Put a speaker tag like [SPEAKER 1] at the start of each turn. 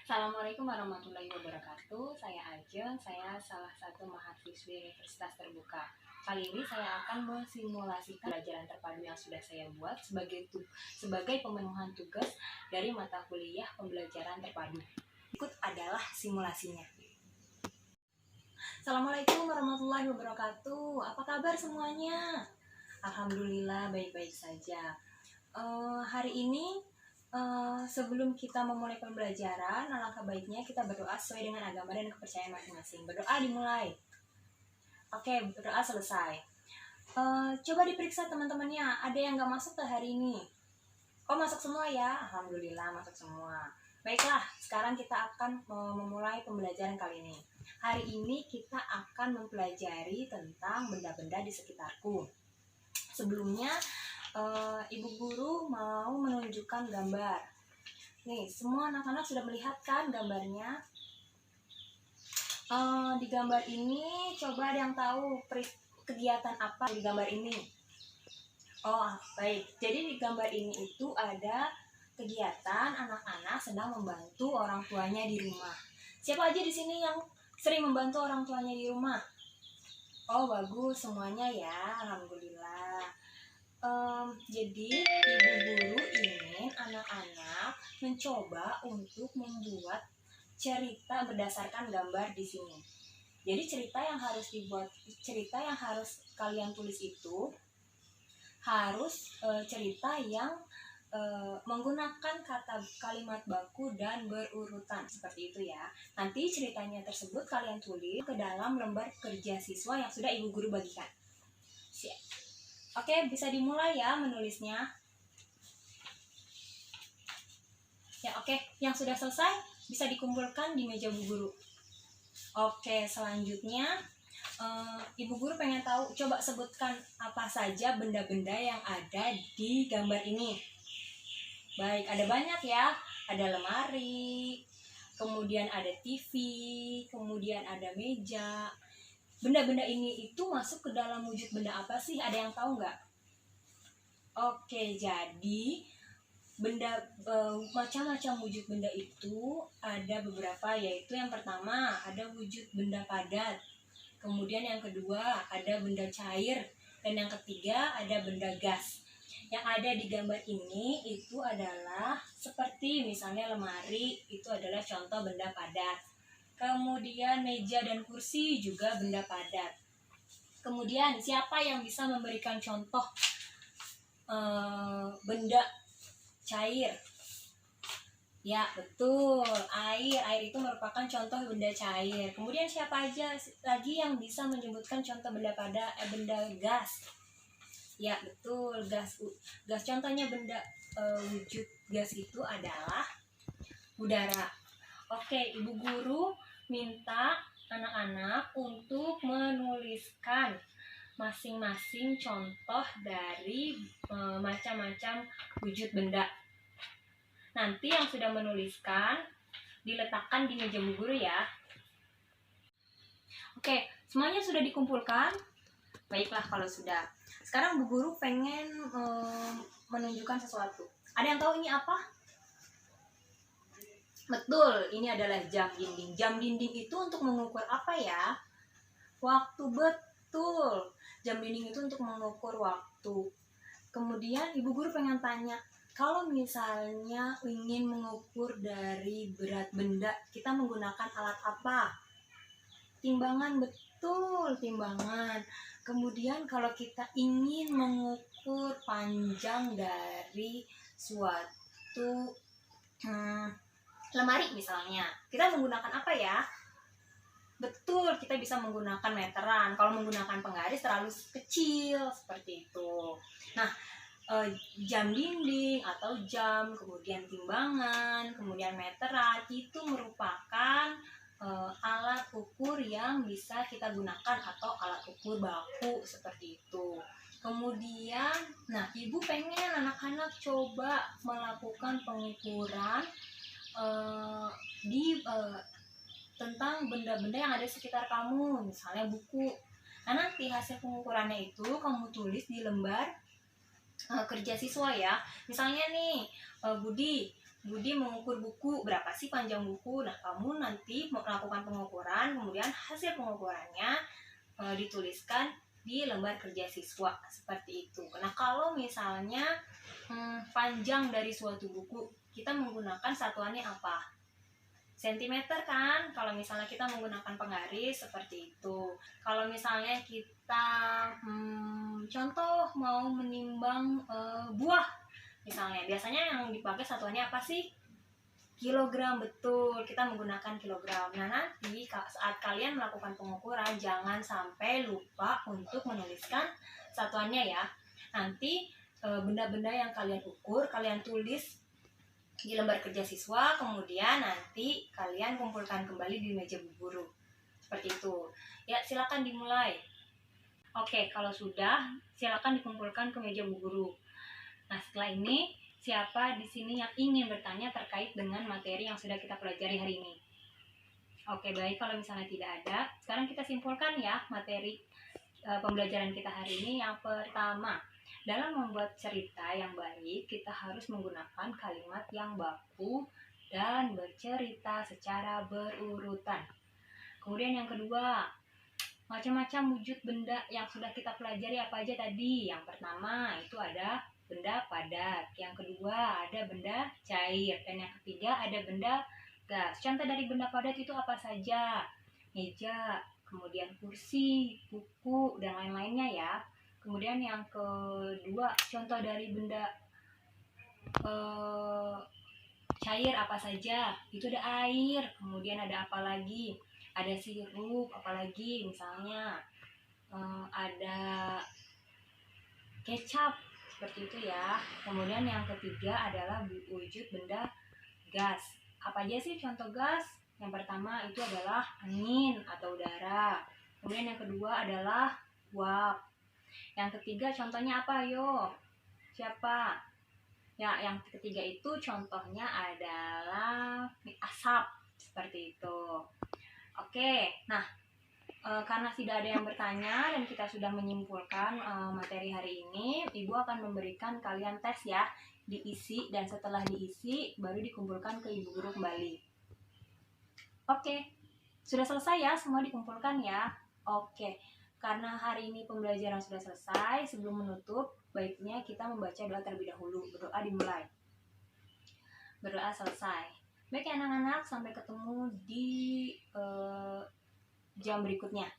[SPEAKER 1] Assalamualaikum warahmatullahi wabarakatuh. Saya Ajeng, saya salah satu mahasiswi Universitas Terbuka. Kali ini saya akan mensimulasikan pelajaran terpadu yang sudah saya buat sebagai pemenuhan tugas dari mata kuliah pembelajaran terpadu. Berikut adalah simulasinya. Assalamualaikum warahmatullahi wabarakatuh. Apa kabar semuanya? Alhamdulillah baik-baik saja. Hari ini sebelum kita memulai pembelajaran, alangkah baiknya kita berdoa sesuai dengan agama dan kepercayaan masing-masing. Berdoa dimulai. Oke, berdoa selesai. Coba diperiksa teman-temannya, ada yang nggak masuk ke hari ini? Oh, masuk semua ya? Alhamdulillah masuk semua. Baiklah, sekarang kita akan memulai pembelajaran kali ini. Hari ini kita akan mempelajari tentang benda-benda di sekitarku. Sebelumnya, Ibu Guru mau menunjukkan gambar. Nih, semua anak-anak sudah melihat kan gambarnya? Di gambar ini, coba ada yang tahu kegiatan apa di gambar ini? Oh, baik. Jadi di gambar ini itu ada kegiatan anak-anak sedang membantu orang tuanya di rumah. Siapa aja di sini yang sering membantu orang tuanya di rumah? Oh, bagus semuanya ya. Alhamdulillah. Jadi Ibu Guru ingin anak-anak mencoba untuk membuat cerita berdasarkan gambar di sini. Jadi cerita yang harus kalian tulis itu harus cerita yang menggunakan kalimat baku dan berurutan seperti itu ya. Nanti ceritanya tersebut kalian tulis ke dalam lembar kerja siswa yang sudah Ibu Guru bagikan. Oke, bisa dimulai ya menulisnya. Ya, oke. Yang sudah selesai bisa dikumpulkan di meja Bu Guru. Oke, selanjutnya Ibu Guru pengen tahu, coba sebutkan apa saja benda-benda yang ada di gambar ini. Baik, ada banyak ya. Ada lemari, kemudian ada TV, kemudian ada meja. Benda-benda ini itu masuk ke dalam wujud benda apa sih? Ada yang tahu nggak? Oke, jadi macam-macam wujud benda itu ada beberapa, yaitu yang pertama ada wujud benda padat, kemudian yang kedua ada benda cair, dan yang ketiga ada benda gas. Yang ada di gambar ini itu adalah seperti misalnya lemari, itu adalah contoh benda padat. Kemudian meja dan kursi juga benda padat. Kemudian siapa yang bisa memberikan contoh benda cair? Ya, betul, air. Air itu merupakan contoh benda cair. Kemudian siapa aja lagi yang bisa menyebutkan contoh benda benda gas? Ya, betul, gas. Gas contohnya benda wujud gas itu adalah udara. Oke, Ibu Guru minta anak-anak untuk menuliskan masing-masing contoh dari macam-macam wujud benda. Nanti yang sudah menuliskan diletakkan di meja Bu Guru ya. Oke, semuanya sudah dikumpulkan? Baiklah kalau sudah. Sekarang Bu Guru pengen menunjukkan sesuatu. Ada yang tahu ini apa? Betul, ini adalah jam dinding. Jam dinding itu untuk mengukur apa ya? Waktu, betul. Jam dinding itu untuk mengukur waktu. Kemudian Ibu Guru pengen tanya, kalau misalnya ingin mengukur dari berat benda, kita menggunakan alat apa? Timbangan, betul, timbangan. Kemudian kalau kita ingin mengukur panjang dari suatu lemari misalnya, kita menggunakan apa ya? Betul, kita bisa menggunakan meteran. Kalau menggunakan penggaris terlalu kecil, seperti itu. Nah, jam dinding atau jam, kemudian timbangan, kemudian meteran, itu merupakan alat ukur yang bisa kita gunakan atau alat ukur baku, seperti itu. Kemudian, nah Ibu pengen anak-anak coba melakukan pengukuran tentang benda-benda yang ada di sekitar kamu, misalnya buku. Nah, nanti hasil pengukurannya itu kamu tulis di lembar kerja siswa ya. Misalnya nih, Budi Budi mengukur buku, berapa sih panjang buku? Nah, kamu nanti melakukan pengukuran, kemudian hasil pengukurannya dituliskan di lembar kerja siswa, seperti itu. Nah, kalau misalnya panjang dari suatu buku, kita menggunakan satuannya apa? Sentimeter kan, kalau misalnya kita menggunakan penggaris seperti itu. Kalau misalnya kita contoh mau menimbang buah misalnya, biasanya yang dipakai satuannya apa sih? Kilogram, betul, kita menggunakan kilogram. Nah, nanti saat kalian melakukan pengukuran jangan sampai lupa untuk menuliskan satuannya ya. Nanti benda-benda yang kalian ukur kalian tulis di lembar kerja siswa, kemudian nanti kalian kumpulkan kembali di meja bu guru. Seperti itu. Ya, silakan dimulai. Oke, kalau sudah, silakan dikumpulkan ke meja bu guru. Nah, setelah ini, siapa di sini yang ingin bertanya terkait dengan materi yang sudah kita pelajari hari ini? Oke, baik. Kalau misalnya tidak ada, sekarang kita simpulkan ya materi pembelajaran kita hari ini. Yang pertama, dalam membuat cerita yang baik, kita harus menggunakan kalimat yang baku dan bercerita secara berurutan. Kemudian yang kedua, macam-macam wujud benda yang sudah kita pelajari apa aja tadi. Yang pertama itu ada benda padat, yang kedua ada benda cair, dan yang ketiga ada benda gas. Contoh dari benda padat itu apa saja? Meja, kemudian kursi, buku, dan lain-lainnya ya. Kemudian yang kedua, contoh dari benda cair apa saja? Itu ada air, kemudian ada apa lagi? Ada sirup, apalagi misalnya ada kecap, seperti itu ya. Kemudian yang ketiga adalah wujud benda gas. Apa aja sih contoh gas? Yang pertama itu adalah angin atau udara. Kemudian yang kedua adalah uap. Yang ketiga contohnya apa? Yo, siapa? Ya, yang ketiga itu contohnya adalah asap, seperti itu. Oke, nah karena tidak ada yang bertanya dan kita sudah menyimpulkan materi hari ini, Ibu akan memberikan kalian tes ya, diisi, dan setelah diisi baru dikumpulkan ke Ibu Guru kembali. Oke, sudah selesai ya, semua dikumpulkan ya. Oke, karena hari ini pembelajaran sudah selesai, sebelum menutup, baiknya kita membaca doa terlebih dahulu. Berdoa dimulai. Berdoa selesai. Baik anak-anak, sampai ketemu di jam berikutnya.